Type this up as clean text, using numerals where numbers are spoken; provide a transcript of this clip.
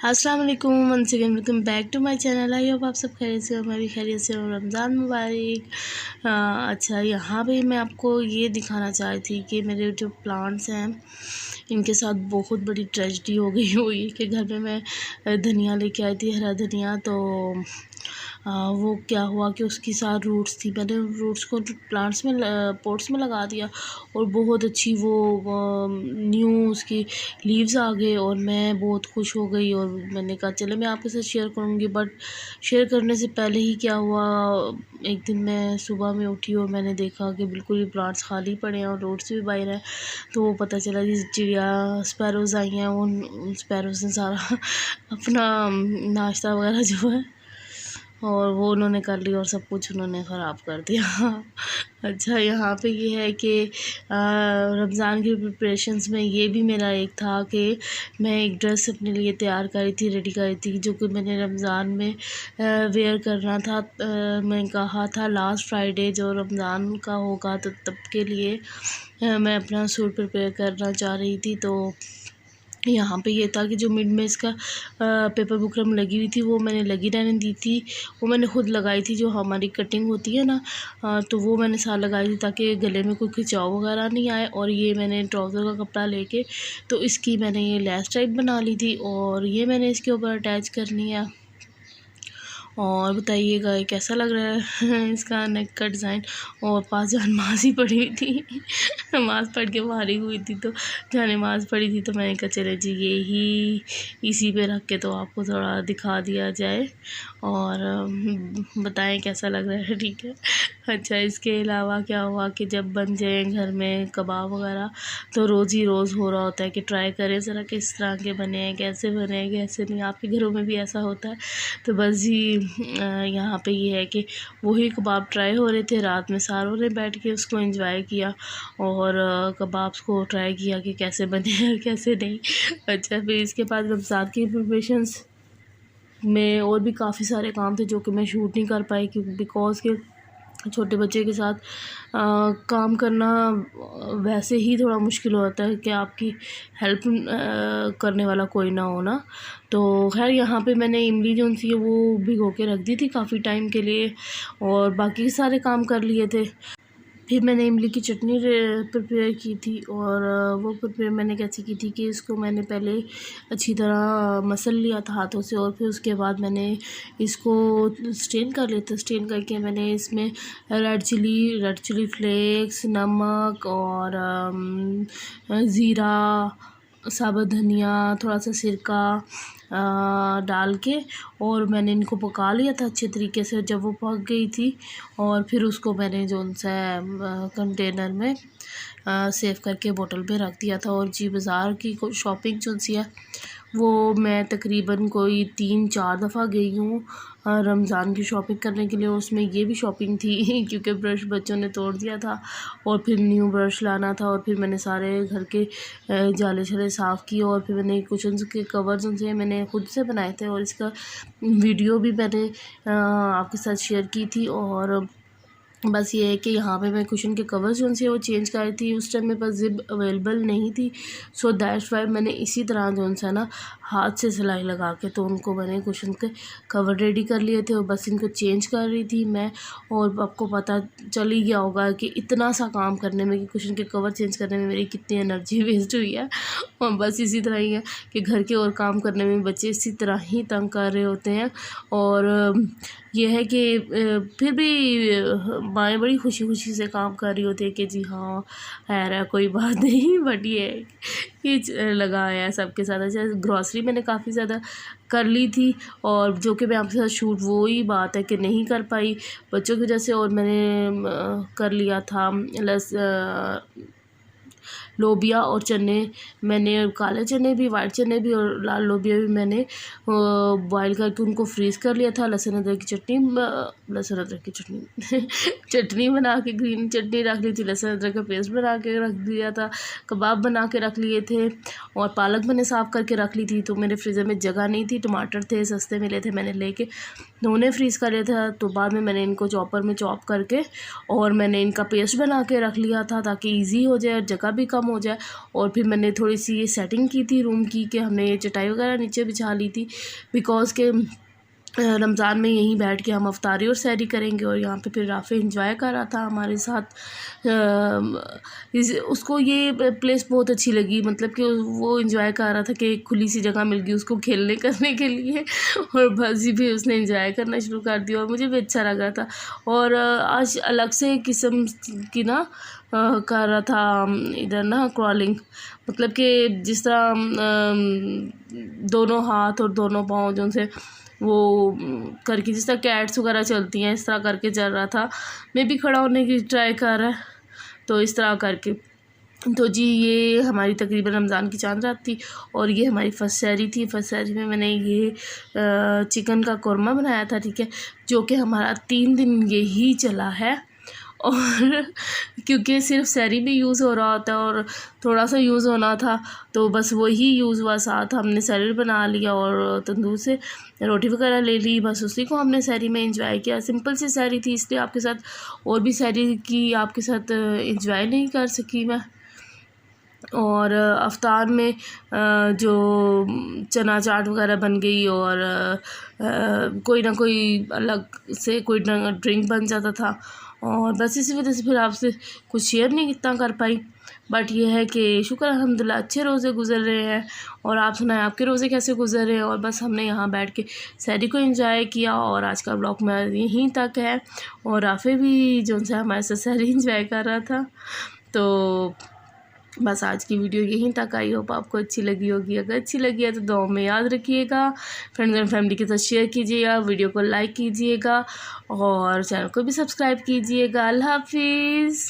अस्सलाम वालेकुम, once again welcome back to my channel. I hope आप सब खैरियत से हो, मैं भी खैरियत से हूँ। रमज़ान मुबारक। अच्छा, यहाँ पे मैं आपको ये दिखाना चाह रही थी कि मेरे जो प्लांट्स हैं इनके साथ बहुत बड़ी ट्रेजेडी हो गई हुई है कि घर में मैं धनिया लेके आई थी, हरा धनिया। तो वो क्या हुआ कि उसकी साथ रूट्स थी, मैंने रूट्स को प्लांट्स में पॉट्स में लगा दिया और बहुत अच्छी वो न्यू उसकी लीव्स आ गए और मैं बहुत खुश हो गई। और मैंने कहा चले मैं आपके साथ शेयर करूँगी, बट शेयर करने से पहले ही क्या हुआ, एक दिन मैं सुबह में उठी और मैंने देखा कि बिल्कुल ही प्लांट्स खाली पड़े हैं और रूट्स भी बाहर हैं। तो वो पता चला कि चिड़िया स्पैरोज़ आई हैं, उन स्पैरोज़ ने सारा अपना नाश्ता वगैरह जो है और वो उन्होंने कर लिया और सब कुछ उन्होंने ख़राब कर दिया। अच्छा, यहाँ पे ये है कि रमज़ान की प्रिपरेशंस में ये भी मेरा एक था कि मैं एक ड्रेस अपने लिए तैयार करी थी, रेडी करी थी, जो कि मैंने रमज़ान में वेयर करना था। मैं कहा था लास्ट फ्राइडे जो रमज़ान का होगा तो तब के लिए मैं अपना सूट प्रिपेयर करना चाह रही थी। तो यहाँ पे ये था कि जो मिड में इसका पेपर बुकरम लगी हुई थी वो मैंने लगी रहने दी थी। वो मैंने खुद लगाई थी, जो हमारी कटिंग होती है ना, तो वो मैंने साथ लगाई थी ताकि गले में कोई खिंचाव वगैरह नहीं आए। और ये मैंने ट्राउज़र का कपड़ा लेके तो इसकी मैंने ये लेस टाइप बना ली थी और ये मैंने इसके ऊपर अटैच करनी है। और बताइएगा ये कैसा लग रहा है इसका नेक का डिज़ाइन। और पास जहाँ नमाज़ ही पढ़ी हुई थी नमाज़ पढ़ के फारिग हुई थी, तो जहाँ नमाज़ पढ़ी थी तो मैंने कहा चले जी यही इसी पे रख के तो आपको थोड़ा दिखा दिया जाए और बताएं कैसा लग रहा है, ठीक है। अच्छा, इसके अलावा क्या हुआ कि जब बन जाए घर में कबाब वगैरह तो रोज़ ही रोज़ हो रहा होता है कि ट्राई करें ज़रा किस तरह के बने हैं, कैसे बने हैं, कैसे नहीं। आपके घरों में भी ऐसा होता है? तो बस जी यहाँ पे ये है कि वही कबाब ट्राई हो रहे थे। रात में सारों ने बैठ के उसको एंजॉय किया और कबाब्स को ट्राई किया कि कैसे बने हैं कैसे नहीं। अच्छा, फिर इसके बाद रमज़ान की प्रिपरेशंस में और भी काफ़ी सारे काम थे जो कि मैं शूट नहीं कर पाई क्योंकि बिकॉज़ के छोटे बच्चे के साथ काम करना वैसे ही थोड़ा मुश्किल होता है कि आपकी हेल्प करने वाला कोई ना हो ना। तो खैर यहाँ पे मैंने इमली जो सी है वो भिगो के रख दी थी काफ़ी टाइम के लिए और बाकी सारे काम कर लिए थे। फिर मैंने इमली की चटनी प्रिपेयर की थी और वो प्रिपेयर मैंने कैसे की थी कि इसको मैंने पहले अच्छी तरह मसल लिया था हाथों से और फिर उसके बाद मैंने इसको स्टेन कर लिया था। स्टेन करके मैंने इसमें रेड चिली फ्लेक्स, नमक और ज़ीरा, साबुत धनिया, थोड़ा सा सिरका डाल के और मैंने इनको पका लिया था अच्छे तरीके से। जब वो पक गई थी और फिर उसको मैंने जो सा कंटेनर में सेव करके बोतल में रख दिया था। और जी बाज़ार की शॉपिंग जो सी है वो मैं तकरीबन कोई 3-4 दफ़ा गई हूँ रमज़ान की शॉपिंग करने के लिए। उसमें ये भी शॉपिंग थी क्योंकि ब्रश बच्चों ने तोड़ दिया था और फिर न्यू ब्रश लाना था और फिर मैंने सारे घर के जाले छले साफ़ किए और फिर मैंने कुशन के कवर्स उनसे मैंने खुद से बनाए थे और इसका वीडियो भी मैंने आपके साथ शेयर की थी। और बस ये है कि यहाँ पे मैं कुशन के कवर्स जो उनसे वो चेंज कर रही थी। उस टाइम मेरे पास ज़िप अवेलेबल नहीं थी, सो दैट्स वाई मैंने इसी तरह जो है ना हाथ से सिलाई लगा के तो उनको मैंने कुशन के कवर रेडी कर लिए थे और बस इनको चेंज कर रही थी मैं। और आपको पता चल ही गया होगा कि इतना सा काम करने में कि कुशन के कवर चेंज करने में मेरी कितनी एनर्जी वेस्ट हुई है। और बस इसी तरह ही है कि घर के और काम करने में बच्चे इसी तरह ही तंग कर रहे होते हैं। और ये है कि फिर भी माएँ बड़ी खुशी खुशी से काम कर रही होती है कि जी हाँ खैर है कोई बात नहीं। बट ये लगा है सबके साथ। अच्छा, ग्रॉसरी मैंने काफ़ी ज़्यादा कर ली थी और जो कि मैं आपके साथ शूट वो ही बात है कि नहीं कर पाई बच्चों की वजह से। और मैंने कर लिया था लोबिया और चने। मैंने काले चने भी, वाइट चने भी और लाल लोबिया भी मैंने बॉयल करके उनको फ्रीज़ कर लिया था। लहसुन अदरक की चटनी चटनी बना के, ग्रीन चटनी रख ली थी, लहसुन अदरक का पेस्ट बना के रख दिया था, कबाब बना के रख लिए थे और पालक मैंने साफ़ करके रख ली थी। तो मेरे फ्रीज़र में जगह नहीं थी, टमाटर थे सस्ते मिले थे, मैंने लेके दोनों फ्रीज़ कर लिया था। तो बाद में मैंने इनको चॉपर में चॉप करके और मैंने इनका पेस्ट बना के रख लिया था ताकि इजी हो जाए, जगह भी कम हो जाए। और फिर मैंने थोड़ी सी ये सेटिंग की थी रूम की, कि हमने ये चटाई वगैरह नीचे बिछा ली थी, बिकॉज़ के रमज़ान में यहीं बैठ के हम अफ्तारी और सैरी करेंगे। और यहाँ पे फिर राफ़े इंजॉय कर रहा था हमारे साथ। उसको ये प्लेस बहुत अच्छी लगी, मतलब कि वो इंजॉय कर रहा था कि खुली सी जगह मिल गई उसको खेलने करने के लिए, और बस ही भी उसने इंजॉय करना शुरू कर दिया और मुझे भी अच्छा लग रहा था। और आज अलग से किस्म की ना कर रहा था इधर ना क्रॉलिंग, मतलब कि जिस तरह दोनों हाथ और दोनों पाँव जो से वो करके जिस तरह कैट्स वगैरह चलती हैं इस तरह करके चल रहा था। मैं भी खड़ा होने की ट्राई कर रहा है, तो इस तरह करके। तो जी ये हमारी तकरीबन रमज़ान की चांद रात थी और ये हमारी फर्स्ट सहरी थी। फर्स्ट सहरी में मैंने ये चिकन का कौरमा बनाया था, ठीक है, जो कि हमारा 3 दिन यही चला है। और क्योंकि सिर्फ सहरी में यूज़ हो रहा होता है और थोड़ा सा यूज़ होना था, तो बस वही यूज़ हुआ। साथ हमने सैलड बना लिया और तंदूर से रोटी वगैरह ले ली, बस उसी को हमने सहरी में एंजॉय किया। सिंपल सी सहरी थी, इसलिए आपके साथ और भी सहरी की आपके साथ एंजॉय नहीं कर सकी मैं। और अफ्तार में जो चना चाट वगैरह बन गई और कोई ना कोई अलग से कोई ड्रिंक बन जाता था, और बस इसी वजह से फिर आपसे कुछ शेयर नहीं इतना कर पाई। बट ये है कि शुक्र अल्हम्दुलिल्लाह अच्छे रोज़े गुज़र रहे हैं। और आप सुनाएं आपके रोज़े कैसे गुज़र रहे हैं। और बस हमने यहाँ बैठ के सहरी को एंजॉय किया और आज का ब्लॉग में यहीं तक है। और राफ़े भी जो है हमारे साथ सहरी एंजॉय कर रहा था। तो बस आज की वीडियो यहीं तक। आई होप आपको अच्छी लगी होगी। अगर अच्छी लगी है तो दुआ में याद रखिएगा, फ्रेंड्स एंड फैमिली के साथ शेयर कीजिएगा, वीडियो को लाइक कीजिएगा और चैनल को भी सब्सक्राइब कीजिएगा। अल्लाह हाफिज़।